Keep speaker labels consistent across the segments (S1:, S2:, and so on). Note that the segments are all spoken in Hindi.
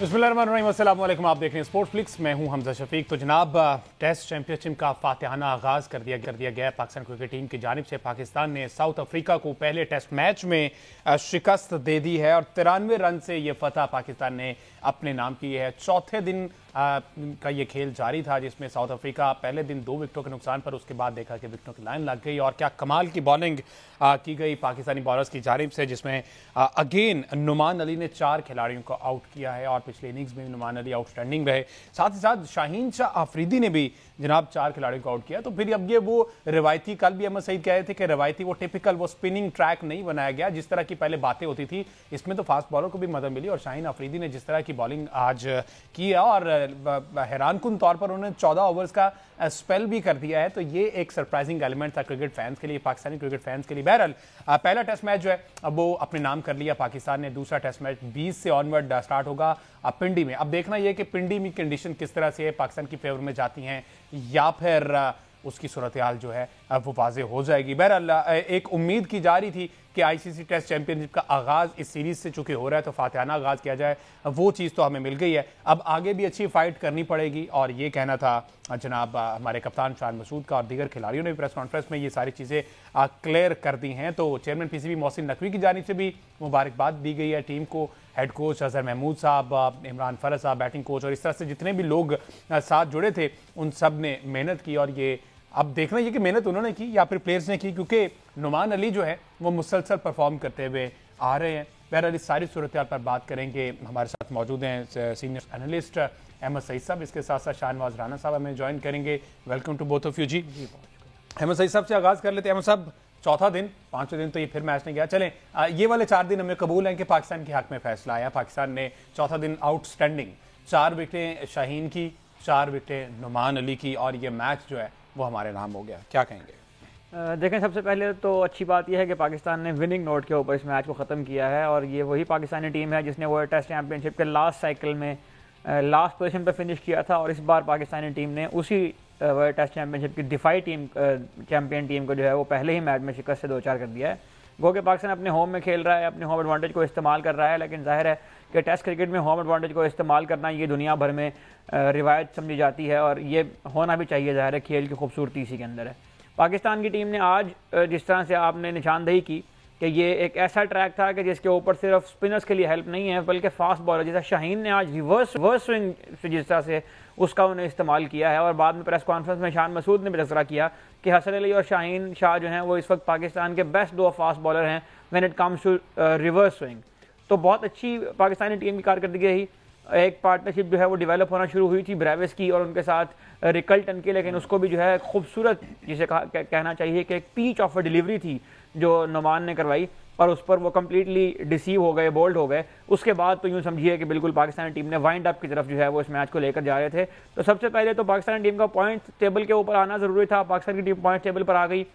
S1: बिस्मिल्लाहिर्रहमानिर्रहीम, अस्सलाम वालेकुम। आप देख रहे हैं स्पोर्ट्स फ्लिक्स, मैं हूं हमजा शफीक। तो जनाब, टेस्ट चैंपियनशिप का फातिहाना आगाज़ कर दिया गया पाकिस्तान क्रिकेट टीम की जानिब से। पाकिस्तान ने साउथ अफ्रीका को पहले टेस्ट मैच में शिकस्त दे दी है और 93 रन से ये फतह पाकिस्तान ने अपने नाम की है। चौथे दिन का ये खेल जारी था जिसमें साउथ अफ्रीका पहले दिन 2 विकेटों के नुकसान पर, उसके बाद देखा कि विकेटों की लाइन लग गई और क्या कमाल की बॉलिंग की गई पाकिस्तानी बॉलर्स की जानिब से, जिसमें अगेन नुमान अली ने 4 खिलाड़ियों को आउट किया है और पिछले इनिंग्स में नुमान अली आउटस्टैंडिंग रहे। साथ ही साथ शाहीन शाह अफरीदी ने भी जनाब 4 खिलाड़ियों को आउट किया। तो फिर अब ये वो रिवायती, कल भी अहमद सईद कह रहे थे कि रिवायती वो टिपिकल वो स्पिनिंग ट्रैक नहीं बनाया गया जिस तरह की पहले बातें होती थी। इसमें तो फास्ट बॉलर को भी मदद मिली और शाहीन अफरीदी ने जिस तरह की बॉलिंग आज की है और हैरानकुन तौर पर उन्होंने 14 ओवर्स का स्पेल भी कर दिया है। तो ये एक सरप्राइजिंग एलिमेंट था क्रिकेट फैंस के लिए, पाकिस्तानी क्रिकेट फैंस के लिए। बहरहाल पहला टेस्ट मैच जो है अब वो अपने नाम कर लिया पाकिस्तान ने। दूसरा टेस्ट मैच 20 से ऑनवर्ड स्टार्ट होगा पिंडी में। अब देखना यह कि पिंडी में कंडीशन किस तरह से पाकिस्तान की फेवर में जाती हैं या फिर उसकी सूरत हाल जो है वो वाज़ेह हो जाएगी। बहरहाल एक उम्मीद की जा रही थी कि आईसीसी टेस्ट चैंपियनशिप का आगाज़ इस सीरीज़ से चूंकि हो रहा है तो फातिहाना आगाज़ किया जाए, वो चीज़ तो हमें मिल गई है। अब आगे भी अच्छी फाइट करनी पड़ेगी और ये कहना था जनाब हमारे कप्तान शान मसूद का और दीगर खिलाड़ियों ने भी प्रेस कॉन्फ्रेंस में ये सारी चीज़ें क्लियर कर दी हैं। तो चेयरमैन पीसीबी मोहसिन नकवी की जानिब से भी मुबारकबाद दी गई है टीम को। हेड कोच अजहर महमूद साहब, इमरान फरज साहब बैटिंग कोच और इस तरह से जितने भी लोग साथ जुड़े थे उन सब ने मेहनत की और ये अब देखना ये कि मेहनत उन्होंने की या फिर प्लेयर्स ने की, क्योंकि नुमान अली जो है वो मुसलसल परफॉर्म करते हुए आ रहे हैं। बहरहाल इस सारी सूरत पर बात करेंगे। हमारे साथ मौजूद हैं सीनियर एनालिस्ट अहमद सईद साहब, इसके साथ साथ शाहनवाज राना साहब हमें ज्वाइन करेंगे। Welcome to both of you ji. Ahmed Saeed साहब से आगाज़ कर लेते हैं। अहमद साहब, चौथा दिन, 5वें दिन तो ये फिर मैच नहीं गया। चलें, ये वाले 4 दिन हमें कबूल हैं कि पाकिस्तान के हक में फैसला आया। पाकिस्तान ने चौथा दिन आउटस्टैंडिंग 4 विकेटें शाहीन की, 4 विकेटें नुमान अली की और ये मैच जो है वो हमारे नाम हो गया। क्या कहेंगे?
S2: देखें, सबसे पहले तो अच्छी बात यह है कि पाकिस्तान ने विनिंग नोट के ऊपर इस मैच को ख़त्म किया है और ये वही पाकिस्तानी टीम है जिसने वर्ल्ड टेस्ट चैंपियनशिप के लास्ट साइकिल में लास्ट पोजीशन पर फिनिश किया था और इस बार पाकिस्तानी टीम ने उसी वर्ल्ड टेस्ट चैंपियनशिप की डिफाई टीम चैंपियन टीम को जो है वो पहले ही मैच में शिकस्त से 2-4 कर दिया है। गो कि पाकिस्तान अपने होम में खेल रहा है, अपने होम एडवांटेज को इस्तेमाल कर रहा है, लेकिन जाहिर है कि टेस्ट क्रिकेट में होम एडवांटेज को इस्तेमाल करना ये दुनिया भर में रिवायत समझी जाती है और ये होना भी चाहिए। जाहिर है खेल की खूबसूरती इसी के अंदर है। पाकिस्तान की टीम ने आज जिस तरह से आपने निशानदेही की कि ये एक ऐसा ट्रैक था कि जिसके ऊपर सिर्फ स्पिनर्स के लिए हेल्प नहीं है बल्कि फास्ट बॉलर जैसा शाहीन ने आज रिवर्स स्विंग से जिस तरह से उसका उन्हें इस्तेमाल किया है। और बाद में प्रेस कॉन्फ्रेंस में शान मसूद ने भी तज़किरा किया कि हसन अली और शाहीन शाह जो हैं वो इस वक्त पाकिस्तान के बेस्ट 2 फास्ट बॉलर हैं when it comes to reverse swing. तो बहुत अच्छी पाकिस्तानी टीम की कारकर्दगी रही। एक पार्टनरशिप जो है वो डेवलप होना शुरू हुई थी ब्रेविस की और उनके साथ रिकल्टन की, लेकिन उसको भी जो है खूबसूरत जिसे कहना चाहिए कि एक पीच ऑफ डिलीवरी थी जो नुमान ने करवाई और उस पर वो कम्प्लीटली डिसीव हो गए, बोल्ड हो गए। उसके बाद तो यूँ समझिए कि बिल्कुल पाकिस्तानी टीम ने वाइंड अप की तरफ जो है वो इस मैच को लेकर जा रहे थे। तो सबसे पहले तो पाकिस्तानी टीम का पॉइंट टेबल के ऊपर आना ज़रूरी था। पाकिस्तान की टीम पॉइंट टेबल पर आ गई,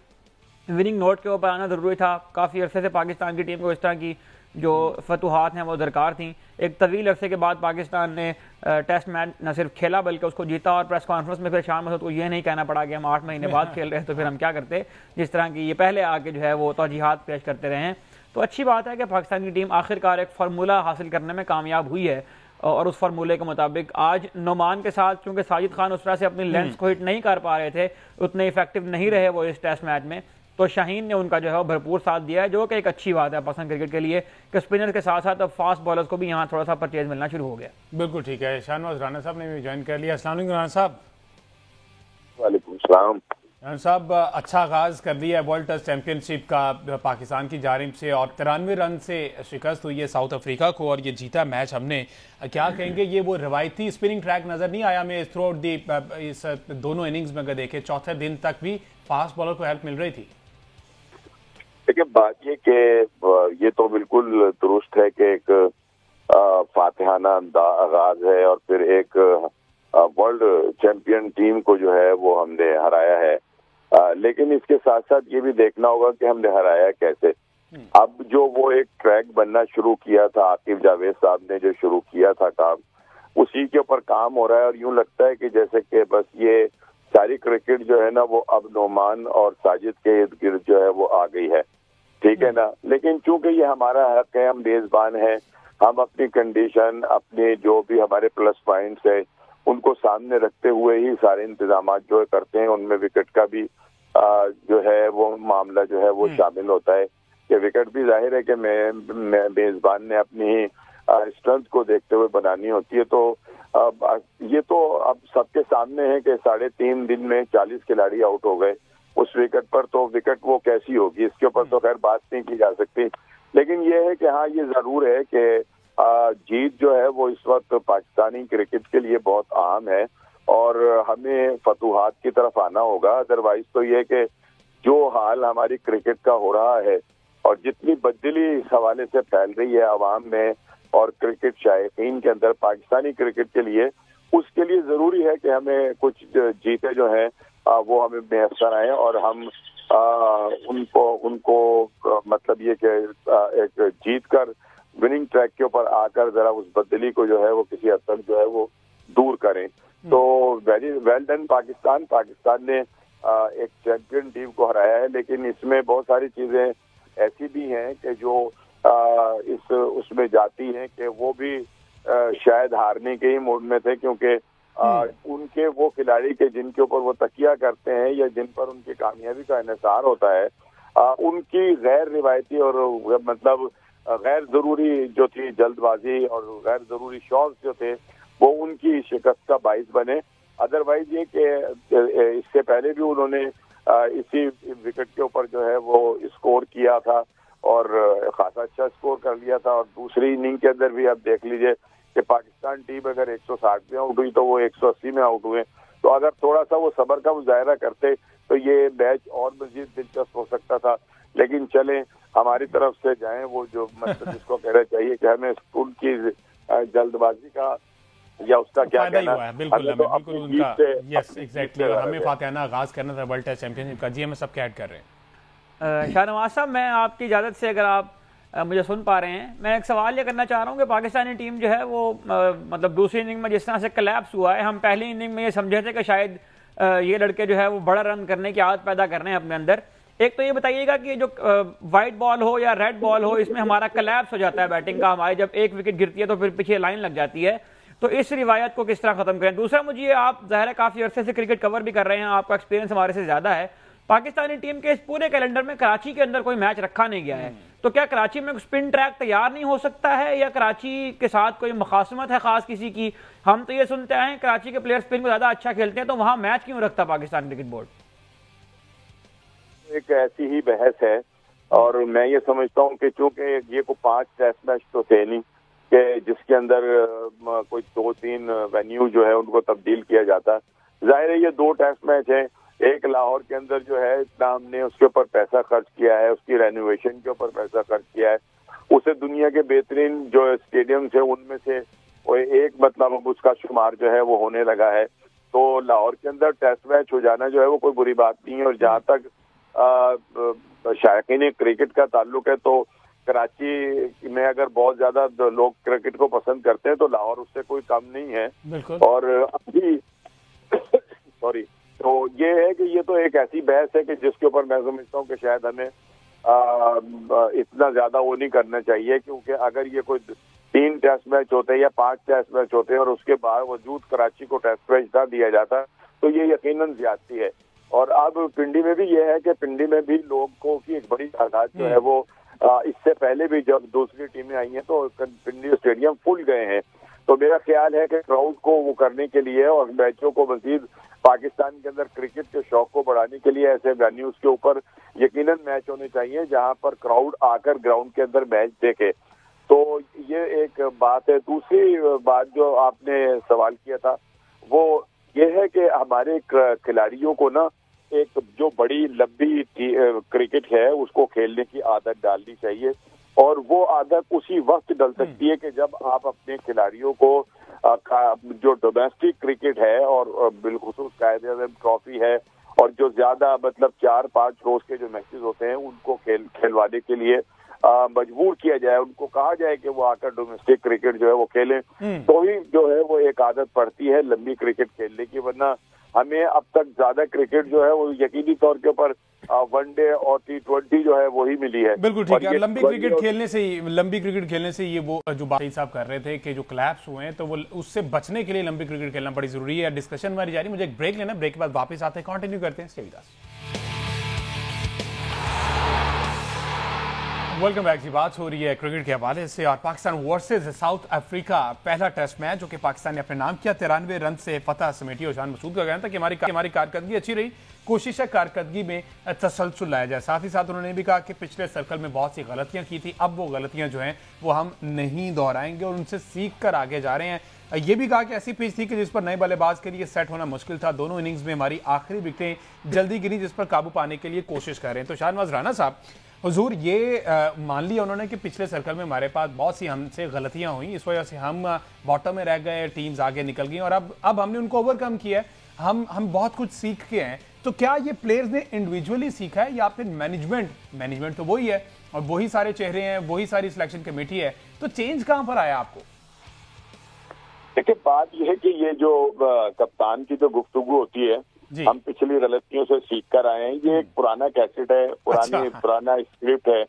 S2: विनिंग नोट के ऊपर आना ज़रूरी था। काफ़ी अरसे से पाकिस्तान की टीम को इस तरह की जो फतुहात हैं वो दरकार थी। एक तवील अरसे के बाद पाकिस्तान ने टेस्ट मैच न सिर्फ खेला बल्कि उसको जीता और प्रेस कॉन्फ्रेंस में फिर शान मसूद को ये नहीं कहना पड़ा कि हम 8 महीने बाद खेल रहे हैं तो फिर हम क्या करते, जिस तरह की ये पहले आके जो है वो तौजीहात पेश करते रहे हैं। तो अच्छी बात है कि पाकिस्तान की टीम आखिरकार एक फार्मूला हासिल करने में कामयाब हुई है और उस फार्मूले के मुताबिक आज नुमान के साथ चूँकि साजिद खान उस तरह से अपनी लेंथ को हिट नहीं कर पा रहे थे, उतने इफेक्टिव नहीं रहे वो इस टेस्ट मैच में, तो शाहीन ने उनका जो है वो भरपूर साथ दिया है, जो कि एक अच्छी बात है पाकिस्तान क्रिकेट के लिए कि स्पिनर के साथ साथ अब फास्ट बॉलर्स को भी यहाँ थोड़ा सा परचेज मिलना शुरू हो गया।
S1: बिल्कुल ठीक है। शाहनवाज राना साहब ने भी ज्वाइन कर लिया। अस्सलाम वालेकुम राना साहब।
S3: वालेकुम सलाम।
S1: राना साहब, अच्छा आगाज़ कर दिया है वर्ल्ड टेस्ट चैंपियनशिप का पाकिस्तान की जानिब से और 93 रन से शिकस्त हुई है साउथ अफ्रीका को और ये जीता मैच हमने। क्या कहेंगे, ये वो रवायती स्पिनिंग ट्रैक नज़र नहीं आया हमें थ्रू आउट दी इस दोनों इनिंग्स में? अगर देखें चौथे दिन तक भी फास्ट बॉलर को हेल्प मिल रही थी।
S3: देखिए, बात ये कि ये तो बिल्कुल दुरुस्त है कि एक फातिहाना आगाज है और फिर एक वर्ल्ड चैंपियन टीम को जो है वो हमने हराया है, लेकिन इसके साथ साथ ये भी देखना होगा कि हमने हराया कैसे। अब जो वो एक ट्रैक बनना शुरू किया था, आकिब जावेद साहब ने जो शुरू किया था काम, उसी के ऊपर काम हो रहा है और यूं लगता है कि जैसे कि बस ये सारी क्रिकेट जो है ना वो अब नुमान और साजिद के इर्द गिर्द जो है वो आ गई है, ठीक है ना। लेकिन चूंकि ये हमारा हक है, हम मेजबान हैं, हम अपनी कंडीशन, अपने जो भी हमारे प्लस पॉइंट्स है उनको सामने रखते हुए ही सारे इंतजाम जो करते हैं। उनमें विकेट का भी जो है वो मामला जो है वो शामिल होता है कि विकेट भी जाहिर है कि मैं मेजबान ने अपनी स्ट्रेंथ को देखते हुए बनानी होती है। तो ये तो अब सबके सामने है कि 3.5 दिन में 40 खिलाड़ी आउट हो गए उस विकेट पर, तो विकेट वो कैसी होगी इसके ऊपर तो खैर बात नहीं की जा सकती। लेकिन ये है कि हाँ, ये जरूर है कि जीत जो है वो इस वक्त पाकिस्तानी क्रिकेट के लिए बहुत अहम है और हमें फतूहात की तरफ आना होगा। अदरवाइज तो ये कि जो हाल हमारी क्रिकेट का हो रहा है और जितनी बदली इस हवाले से फैल रही है आवाम में और क्रिकेट शायकीन के अंदर पाकिस्तानी क्रिकेट के लिए, उसके लिए जरूरी है कि हमें कुछ जीते जो है वो हमें मैसर आए और हम उनको मतलब ये कि एक जीत कर विनिंग ट्रैक के ऊपर आकर जरा उस बदली को जो है वो किसी हद तक जो है वो दूर करें। तो वेरी वेल डन पाकिस्तान ने एक चैंपियन टीम को हराया है, लेकिन इसमें बहुत सारी चीजें ऐसी भी हैं कि जो उसमें जाती हैं कि वो भी शायद हारने के ही मूड में थे, क्योंकि उनके वो खिलाड़ी के जिनके ऊपर वो तकिया करते हैं या जिन पर उनकी कामयाबी का इन्हिसार होता है, उनकी गैर रिवायती और मतलब गैर जरूरी जो थी जल्दबाजी और गैर जरूरी शॉट्स जो थे वो उनकी शिकस्त का बाइस बने। अदरवाइज ये कि इससे पहले भी उन्होंने इसी विकेट के ऊपर जो है वो स्कोर किया था और खासा अच्छा स्कोर कर लिया था। और दूसरी इनिंग के अंदर भी आप देख लीजिए कि पाकिस्तान टीम अगर 160 में आउट हुई तो वो 180 में आउट हुए। तो अगर थोड़ा सा वो सब्र का मुजाहरा करते तो ये मैच और मजीद दिलचस्प हो सकता था। लेकिन चलें, हमारी तरफ से जाएं वो जो मतलब जिसको कहना चाहिए कि हमें स्कूल की जल्दबाजी का या उसका क्या कहना
S1: है, बिल्कुल उनका यस एग्जैक्टली। और हमें फातिहाना आगाज करना था वर्ल्ड टेस्ट चैंपियनशिप का। जी हमें सब क्या ऐड कर रहे हैं।
S2: शाहनवाज साहब, मैं आपकी इजाज़त से अगर आप मुझे सुन पा रहे हैं, मैं एक सवाल ये करना चाह रहा हूँ कि पाकिस्तानी टीम जो है वो मतलब दूसरी इनिंग में जिस तरह से कोलैप्स हुआ है, हम पहली इनिंग में ये समझे थे कि शायद ये लड़के जो है वो बड़ा रन करने की आदत पैदा कर रहे हैं अपने अंदर। एक तो ये बताइएगा कि जो वाइट बॉल हो या रेड बॉल हो, इसमें हमारा कोलैप्स हो जाता है बैटिंग का, हमारी जब एक विकेट गिरती है तो फिर पीछे लाइन लग जाती है, तो इस रिवायत को किस तरह खत्म करें। दूसरा, मुझे आप ज़ाहिर है काफ़ी अरसे से क्रिकेट कवर भी कर रहे हैं, आपका एक्सपीरियंस हमारे से ज़्यादा है, पाकिस्तानी टीम के इस पूरे कैलेंडर में कराची के अंदर कोई मैच रखा नहीं गया है, तो क्या कराची में स्पिन ट्रैक तैयार नहीं हो सकता है या कराची के साथ कोई मुखासमत है खास किसी की? हम तो ये सुनते हैं कराची के प्लेयर स्पिन को ज़्यादा अच्छा खेलते हैं, तो वहाँ मैच क्यों रखता पाकिस्तान क्रिकेट बोर्ड?
S3: एक ऐसी ही बहस है और मैं ये समझता हूँ कि चूंकि ये को 5 टेस्ट मैच तो थे नहीं कि जिसके अंदर कोई 2-3 वेन्यू जो है उनको तब्दील किया जाता। जाहिर है ये 2 टेस्ट मैच है, एक लाहौर के अंदर जो है इतना हमने उसके ऊपर पैसा खर्च किया है, उसकी रेनोवेशन के ऊपर पैसा खर्च किया है, उसे दुनिया के बेहतरीन जो स्टेडियम है उनमें से एक मतलब उसका शुमार जो है वो होने लगा है। तो लाहौर के अंदर टेस्ट मैच हो जाना जो है वो कोई बुरी बात नहीं है। और जहाँ तक शायकीन क्रिकेट का ताल्लुक है तो कराची में अगर बहुत ज्यादा लोग क्रिकेट को पसंद करते हैं तो लाहौर उससे कोई कम नहीं है। और अभी सॉरी, तो ये है कि ये तो एक ऐसी बहस है कि जिसके ऊपर मैं समझता हूँ कि शायद हमें इतना ज्यादा वो नहीं करना चाहिए, क्योंकि अगर ये कोई 3 टेस्ट मैच होते हैं या 5 टेस्ट मैच होते हैं और उसके बावजूद कराची को टेस्ट मैच ना दिया जाता तो ये यकीनन ज्यादती है। और अब पिंडी में भी ये है कि पिंडी में भी लोगों की एक बड़ी तादाद जो है वो इससे पहले भी जब दूसरी टीमें आई हैं तो पिंडी स्टेडियम फुल गए हैं। तो मेरा ख्याल है कि क्राउड को वो करने के लिए और मैचों को मजीद पाकिस्तान के अंदर क्रिकेट के शौक को बढ़ाने के लिए ऐसे वेन्यूज के ऊपर यकीनन मैच होने चाहिए जहां पर क्राउड आकर ग्राउंड के अंदर मैच देखे। तो ये एक बात है। दूसरी बात जो आपने सवाल किया था वो ये है कि हमारे खिलाड़ियों को ना एक जो बड़ी लंबी क्रिकेट है उसको खेलने की आदत डालनी चाहिए और वो आदत उसी वक्त डल सकती है कि जब आप अपने खिलाड़ियों को जो डोमेस्टिक क्रिकेट है और बिलखुसूस कायदे-ए-आज़म ट्रॉफी है और जो ज्यादा मतलब 4-5 रोज के जो मैचेस होते हैं उनको खेलवाने के लिए मजबूर किया जाए, उनको कहा जाए कि वो आकर डोमेस्टिक क्रिकेट जो है वो खेलें, तो ही जो है वो एक आदत पड़ती है लंबी क्रिकेट खेलने की। वरना हमें अब तक ज्यादा क्रिकेट जो है वो यकीनी तौर के ऊपर वनडे और T20 जो है वही मिली है।
S1: बिल्कुल ठीक है। लंबी क्रिकेट खेलने से ये वो जो बात साहब कर रहे थे कि जो क्लैप्स हुए हैं तो वो उससे बचने के लिए लंबी क्रिकेट खेलना बड़ी जरूरी है। डिस्कशन हमारी जारी, मुझे एक ब्रेक लेना, ब्रेक के बाद वापस आते हैं, कंटिन्यू करते हैं। Stay with us. Welcome back ji. बात हो रही है क्रिकेट के हवाले से और पाकिस्तान वर्सेस साउथ अफ्रीका, पहला टेस्ट मैच जो कि पाकिस्तान ने अपने नाम किया। 93 रन से फतह समेटी और शान मसूद का कहना था कि हमारी कारकर्दगी अच्छी रही, कोशिश है कारकर्दगी में तसलसल लाया जाए। साथ ही साथ उन्होंने भी कहा कि पिछले सर्कल में बहुत सी गलतियां की थी, अब वो गलतियां जो हैं वो हम नहीं दोहराएंगे और उनसे सीख कर आगे जा रहे हैं। ये भी कहा कि ऐसी पिच थी कि जिस पर नए बल्लेबाज के लिए सेट होना मुश्किल था। दोनों इनिंग्स में हमारी आखिरी विकेटें जल्दी गिरी, जिस पर काबू पाने के लिए कोशिश कर रहे हैं। तो शाहनवाज राणा साहब, हुजूर, ये मान लिया उन्होंने कि पिछले सर्कल में हमारे पास बहुत सी हमसे गलतियां हुई, इस वजह से हम बॉटम में रह गए, टीम्स आगे निकल गई और अब हमने उनको ओवरकम किया है, हम बहुत कुछ सीख के हैं। तो क्या ये प्लेयर्स ने इंडिविजुअली सीखा है या फिर मैनेजमेंट तो वही है और वही सारे चेहरे हैं, वही सारी सिलेक्शन कमेटी है, तो चेंज कहां पर आया आपको?
S3: देखिए, बात यह है कि ये जो कप्तान की जो गुफ्तगू होती है, हम पिछली गलतियों से सीख कर आए हैं, ये एक पुराना कैसेट है, पुराना स्क्रिप्ट है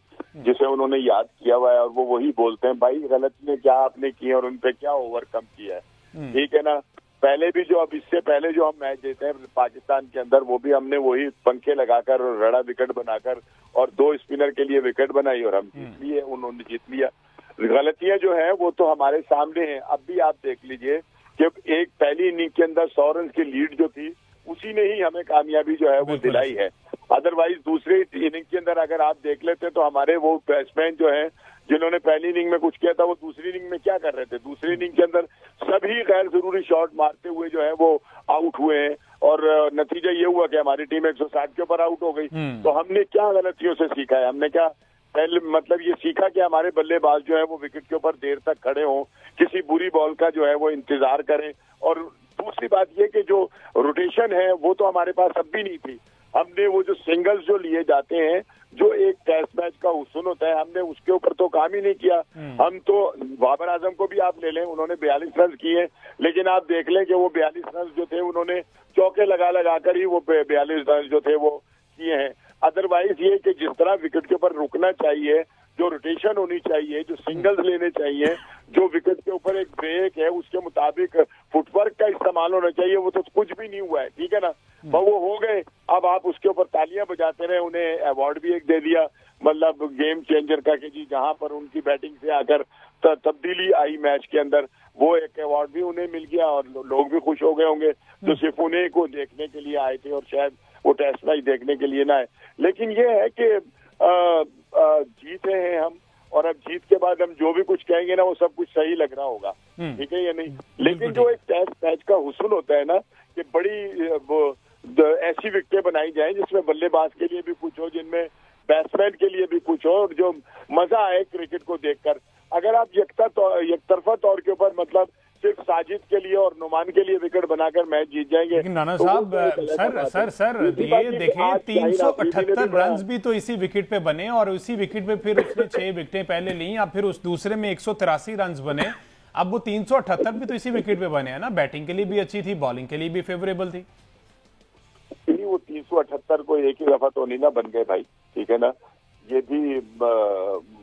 S3: जिसे उन्होंने याद किया हुआ है और वो वही बोलते हैं, भाई गलतियां क्या आपने की और उन पे क्या ओवरकम किया है। ठीक है ना। पहले भी जो, अब इससे पहले जो हम मैच देते हैं पाकिस्तान के अंदर, वो भी हमने वही पंखे लगाकर और रड़ा विकेट बनाकर और 2 स्पिनर के लिए विकेट बनाई और हम जीत लिए, उन्होंने जीत लिया। गलतियां जो है वो तो हमारे सामने है। अब भी आप देख लीजिए कि एक पहली इनिंग के अंदर 100 रन की लीड जो थी, उसी ने ही हमें कामयाबी जो है वो दिलाई है। अदरवाइज दूसरी इनिंग के अंदर अगर आप देख लेते तो हमारे वो बैट्समैन जो है जिन्होंने पहली इनिंग में कुछ किया था, वो दूसरी इनिंग में क्या कर रहे थे? दूसरी इनिंग के अंदर सभी गैर जरूरी शॉट मारते हुए जो है वो आउट हुए हैं और नतीजा ये हुआ कि हमारी टीम 160 के ऊपर आउट हो गई। तो हमने क्या गलतियों से सीखा है? हमने क्या पहले मतलब ये सीखा कि हमारे बल्लेबाज जो है वो विकेट के ऊपर देर तक खड़े हों, किसी बुरी बॉल का जो है वो इंतजार करें। और दूसरी बात ये कि जो रोटेशन है वो तो हमारे पास अब भी नहीं थी। हमने वो जो सिंगल्स जो लिए जाते हैं, जो एक टेस्ट मैच का हुस्न होता है, हमने उसके ऊपर तो काम ही नहीं किया। हम तो बाबर आजम को भी आप ले लें, उन्होंने 42 रन किए, लेकिन आप देख लें कि वो 42 रन जो थे उन्होंने चौके लगा कर ही वो 42 रन जो थे वो किए हैं। अदरवाइज ये कि जिस तरह विकेट के ऊपर रुकना चाहिए, जो रोटेशन होनी चाहिए, जो सिंगल्स लेने चाहिए, जो विकेट के ऊपर एक ब्रेक है उसके मुताबिक फुटवर्क का इस्तेमाल होना चाहिए, वो तो कुछ भी नहीं हुआ है। ठीक है ना। पर वो हो गए, अब आप उसके ऊपर तालियां बजाते रहे, उन्हें अवार्ड भी एक दे दिया, मतलब गेम चेंजर का, कि जी जहां पर उनकी बैटिंग से आकर तब्दीली आई मैच के अंदर, वो एक अवार्ड भी उन्हें मिल गया और लोग भी खुश हो गए होंगे जो सिर्फ उन्हें को देखने के लिए आए थे और शायद वो टेस्ट मैच देखने के लिए ना आए। लेकिन ये है कि जीते हैं हम, और अब जीत के बाद हम जो भी कुछ कहेंगे ना वो सब कुछ सही लग रहा होगा। ठीक है या नहीं? लेकिन जो एक टेस्ट मैच का हुस्न होता है ना, कि बड़ी वो ऐसी विकेटें बनाई जाए जिसमें बल्लेबाज के लिए भी कुछ हो, जिनमें बैट्समैन के लिए भी कुछ हो, और जो मजा आए क्रिकेट को देखकर। अगर आप एकतरफा तौर के ऊपर मतलब सिर्फ साजिद के लिए और नुमान के लिए विकेट बनाकर मैच जीत जाएंगे।
S1: लेकिन नाना साहब, सर ये देखें, 378 रन भी तो इसी विकेट पे बने और उसी विकेट पे फिर उसने 6 विकेटें पहले ली, या फिर उस दूसरे में 183 रन बने। अब वो 378 भी तो इसी विकेट पे बने हैं ना। बैटिंग के लिए भी अच्छी थी, बॉलिंग के लिए भी फेवरेबल थी।
S3: वो 378 को एक ही दफा तो नहीं ना बन गए भाई। ठीक है ना। ये भी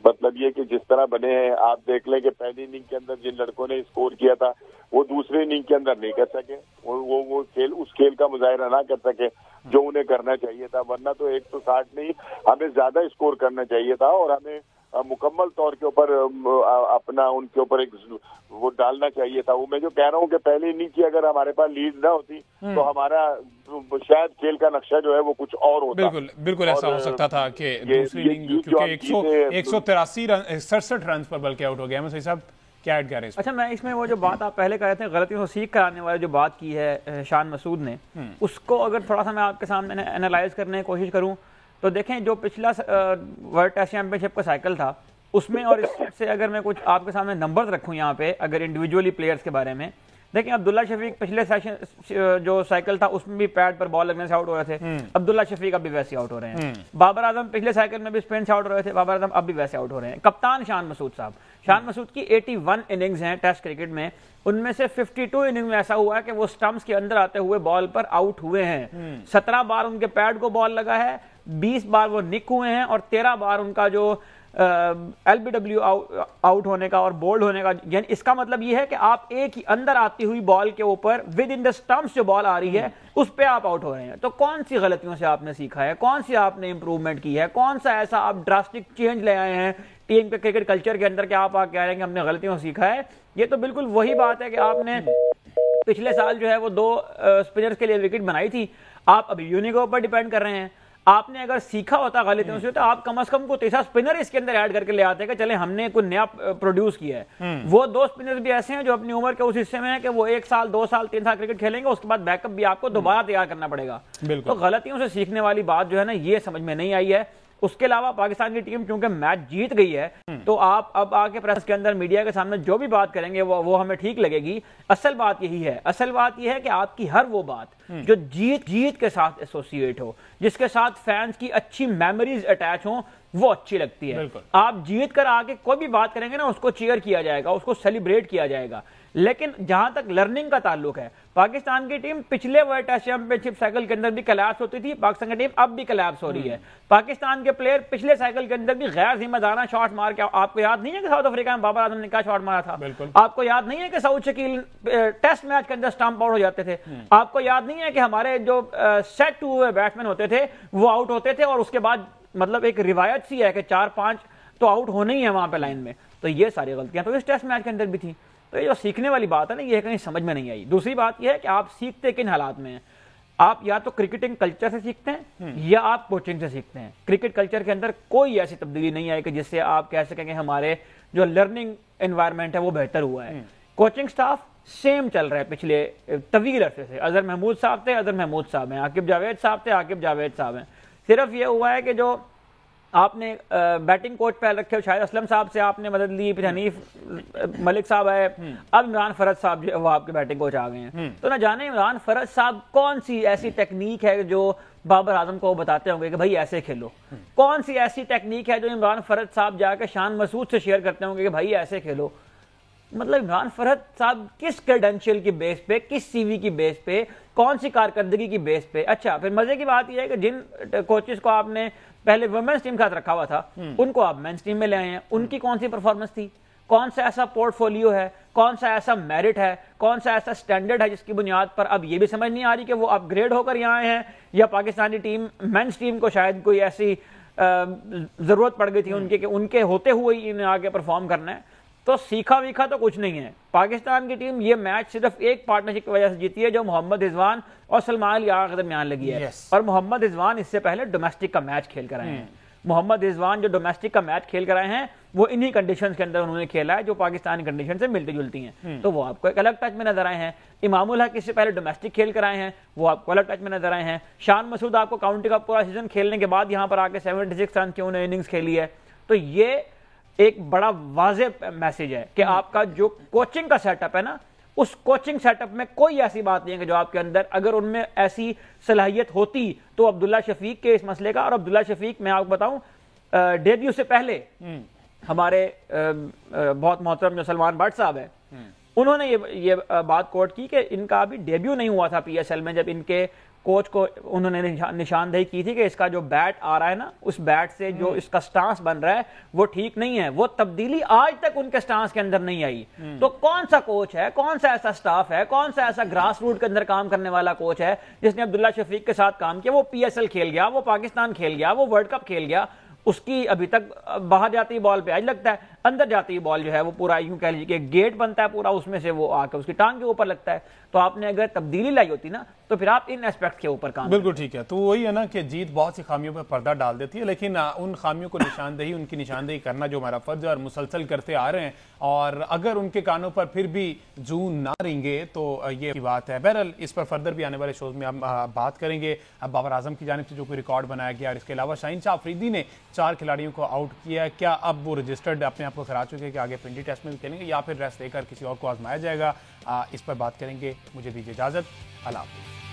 S3: मतलब ये कि जिस तरह बने हैं, आप देख लें कि पहली इनिंग के अंदर जिन लड़कों ने स्कोर किया था वो दूसरी इनिंग के अंदर नहीं कर सके, वो खेल, उस खेल का मुजाहिरा ना कर सके जो उन्हें करना चाहिए था। वरना तो 160 नहीं, हमें ज्यादा स्कोर करना चाहिए था और हमें मुकम्मल तौर के ऊपर अपना उनके ऊपर एक वो डालना चाहिए था। वो मैं जो कह रहा हूँ कि पहली इनिंग की अगर हमारे पास लीड ना होती तो हमारा शायद खेल का नक्शा जो है वो कुछ और होता।
S1: बिल्कुल ऐसा हो सकता था कि दूसरी इनिंग, क्योंकि 183 रन 67 रन पर बल्कि आउट हो गया। मैं सही साहब क्या ऐड कर रहे हैं?
S2: अच्छा, मैं इसमें वो जो बात आप पहले कह रहे थे गलतियों को सीख कर आने वाली जो बात की है शान मसूद ने, उसको अगर थोड़ा सा मैं आपके सामने एनालाइज करने की कोशिश करूं तो देखें, जो पिछला वर्ल्ड टेस्ट चैंपियनशिप का साइकिल था उसमें और इससे अगर मैं कुछ आपके सामने नंबर्स रखूं यहाँ पे, अगर इंडिविजुअली प्लेयर्स के बारे में, देखिए अब्दुल्ला शफीक पिछले सेशन जो साइकिल था उसमें भी पैड पर बॉल लगने से आउट हो रहे थे, अब्दुल्ला शफीक अब भी वैसे आउट हो रहे हैं। बाबर आजम पिछले साइकिल में भी स्पिन से आउट हो रहे थे, बाबर आजम अब भी वैसे आउट हो रहे हैं। कप्तान शान मसूद साहब, शान मसूद की 81 इनिंग्स हैं टेस्ट क्रिकेट में, उनमें से 52 इनिंग में ऐसा हुआ है कि वो स्टंप्स के अंदर आते हुए बॉल पर आउट हुए हैं। 17 बार उनके पैड को बॉल लगा है, 20 बार वो निक हुए हैं और 13 बार उनका जो LBW आउट होने का और बोल्ड होने का, यानी इसका मतलब ये है कि आप एक ही अंदर आती हुई बॉल के ऊपर विद इन द स्टंप्स जो बॉल आ रही है उस पे आप आउट हो रहे हैं। तो कौन सी गलतियों से आपने सीखा है, कौन सी आपने इंप्रूवमेंट की है, कौन सा ऐसा आप ड्रास्टिक चेंज ले आए हैं टीम के क्रिकेट कल्चर के अंदर कि आप कह रहे हैं कि हमने गलतियों से सीखा है? ये तो बिल्कुल वही बात है कि आपने पिछले साल जो है वो 2 स्पिनर्स के लिए विकेट बनाई थी, आप अभी यूनिक के ऊपर डिपेंड कर रहे हैं। आपने अगर सीखा होता गलतियों से तो आप कम से कम को 3 स्पिनर इसके अंदर ऐड करके ले आते कि चले हमने कोई नया प्रोड्यूस किया है। वो 2 स्पिनर्स भी ऐसे हैं जो अपनी उम्र के उस हिस्से में है कि वो 1 साल 2 साल 3 साल क्रिकेट खेलेंगे, उसके बाद बैकअप भी आपको दोबारा तैयार करना पड़ेगा। तो गलतियों से सीखने वाली बात जो है ना, ये समझ में नहीं आई है। उसके अलावा पाकिस्तान की टीम क्योंकि मैच जीत गई है तो आप अब आके प्रेस के अंदर मीडिया के सामने जो भी बात करेंगे वो हमें ठीक लगेगी। असल बात यही है, असल बात यह है कि आपकी हर वो बात जो जीत के साथ एसोसिएट हो, जिसके साथ फैंस की अच्छी मेमोरीज अटैच हो, वो अच्छी लगती है। आप जीत कर आके कोई भी बात करेंगे ना, उसको चीयर किया जाएगा, उसको सेलिब्रेट किया जाएगा। लेकिन जहां तक लर्निंग का ताल्लुक है, पाकिस्तान की टीम पिछले वर्ल्ड टेस्ट चैंपियनशिप साइकिल के अंदर भी कोलैप्स होती थी, पाकिस्तान की टीम अब भी कोलैप्स हो रही है। पाकिस्तान के प्लेयर पिछले साइकिल के अंदर भी गैर जिम्मेदाराना शॉट मार के, आपको याद नहीं है कि साउथ अफ्रीका में बाबर आजम ने क्या शॉट मारा था? आपको याद नहीं है कि सऊद शकील टेस्ट मैच के अंदर स्टंप आउट हो जाते थे? आपको याद नहीं है कि हमारे जो सेट टू हुए बैट्समैन होते थे वो आउट होते थे और उसके बाद मतलब एक रिवायत सी है कि 4-5 तो आउट होने ही है वहां पे लाइन में। तो ये सारी गलतियां तो इस टेस्ट मैच के अंदर भी थी। तो ये जो सीखने वाली बात है ना, ये कहीं समझ में नहीं आई। दूसरी बात ये है कि आप सीखते किन हालात में हैं। आप या तो क्रिकेटिंग कल्चर से सीखते हैं या आप कोचिंग से सीखते हैं। क्रिकेट कल्चर के अंदर कोई ऐसी तब्दीली नहीं आई कि जिससे आप कह सकें हमारे जो लर्निंग एनवायरनमेंट है वो बेहतर हुआ है। कोचिंग स्टाफ सेम चल रहा है पिछले तवील अरसे से। अजहर महमूद साहब थे, अजहर महमूद साहब हैं। आकिब जावेद साहब थे, आकिब जावेद साहब हैं। सिर्फ ये हुआ है कि जो आपने बैटिंग कोच पहले रखे शाहिद असलम साहब से आपने मदद ली, फिर हनीफ मलिक साहब आए, अब इमरान फरद साहब जो वो आपके बैटिंग कोच आ गए हैं। तो ना जाने इमरान फरद साहब कौन सी ऐसी टेक्निक है जो बाबर आजम को बताते होंगे कि भाई ऐसे खेलो, कौन सी ऐसी टेक्निक है जो इमरान फरद साहब जाकर शान मसूद से शेयर करते होंगे कि भाई ऐसे खेलो। मतलब इमरान फरद साहब किस क्रेडेंशियल की बेस पे, किस सीवी की बेस पे, कौन सी कारकर्दगी की बेस पे? अच्छा, फिर मजे की बात यह है कि जिन कोचेस को आपने पहले वुमेन्स टीम का रखा हुआ था उनको आप मेंस टीम में ले आए हैं, उनकी कौन सी परफॉर्मेंस थी? कौन सा ऐसा पोर्टफोलियो है, कौन सा ऐसा मेरिट है, कौन सा ऐसा स्टैंडर्ड है जिसकी बुनियाद पर अब ये भी समझ नहीं आ रही कि वो अपग्रेड होकर यहाँ आए हैं या पाकिस्तानी टीम मेंस टीम को शायद कोई ऐसी जरूरत पड़ गई थी उनके कि उनके होते हुए ही इन्हें आगे परफॉर्म करना है। तो सीखा वीखा तो कुछ नहीं है। पाकिस्तान की टीम ये मैच सिर्फ एक पार्टनरशिप की वजह से जीती है जो मोहम्मद रिजवान और सलमान यार के दरमियान लगी है। और मोहम्मद रिजवान इससे पहले डोमेस्टिक का मैच खेल कर आए हैं। मोहम्मद रिजवान जो डोमेस्टिक का मैच खेल कर आए हैं वो इन्हीं कंडीशंस के अंदर उन्होंने खेला है जो पाकिस्तानी कंडीशन से मिलती जुलती हैं। तो वो आपको एक अलग टच में नजर आए हैं। इमामुल हक इससे पहले डोमेस्टिक खेल कर आए हैं, वो आपको अलग टच में नजर आए हैं। शान मसूद आपको काउंटी का पूरा सीजन खेलने के बाद यहाँ पर आके 76 रन की उन्होंने इनिंग्स खेली है। तो ये एक बड़ा वाज़े मैसेज है कि आपका जो कोचिंग का सेटअप है ना, उस कोचिंग सेटअप में कोई ऐसी बात नहीं है कि जो आपके अंदर अगर उनमें ऐसी सलाहियत होती तो अब्दुल्ला शफीक के इस मसले का, और अब्दुल्ला शफीक मैं आपको बताऊं डेब्यू से पहले हमारे बहुत मोहतरम जो सलमान भट्ट साहब है उन्होंने ये बात कोट की कि इनका अभी डेब्यू नहीं हुआ था PSL में, जब इनके कोच को उन्होंने निशानदेही की थी कि इसका जो बैट आ रहा है ना, उस बैट से जो इसका स्टांस बन रहा है वो ठीक नहीं है। वो तब्दीली आज तक उनके स्टांस के अंदर नहीं आई। तो कौन सा कोच है, कौन सा ऐसा स्टाफ है, कौन सा ऐसा ग्रास रूट के अंदर काम करने वाला कोच है जिसने अब्दुल्ला शफीक के साथ काम किया? वो PSL खेल गया, वो पाकिस्तान खेल गया, वो वर्ल्ड कप खेल गया, उसकी अभी तक बाहर जाती बॉल पे आज लगता है, अंदर जाती बॉल जो है वो पूरा यूं कह लीजिए कि गेट बनता है पूरा, उसमें से वो आके उसकी टांग के ऊपर लगता है। तो आपने अगर तब्दीली लाई होती ना तो फिर आप इन एस्पेक्ट के ऊपर काम
S1: बिल्कुल ठीक है। तो वही है ना कि जीत बहुत सी खामियों पर पर्दा डाल देती है, लेकिन उन खामियों को निशानदेही, उनकी निशानदेही करना जो हमारा फर्ज है और मुसलसल करते आ रहे हैं, और अगर उनके कानों पर फिर भी जून ना रेंगे तो ये बात है। बहरहाल इस पर फर्दर भी आने वाले शोज में हम बात करेंगे। अब बाबर आजम की जानिब से जो कोई रिकॉर्ड बनाया गया और इसके अलावा शाहीन शाह अफरीदी ने 4 खिलाड़ियों को आउट किया, क्या अब वो रजिस्टर्ड अपने आप आपको खरा चुके हैं कि आगे पिंडी टेस्ट में भी खेलेंगे या फिर रेस्ट लेकर किसी और को आजमाया जाएगा। इस पर बात करेंगे। मुझे दीजिए इजाज़त। अल्लाह हाफ़िज़।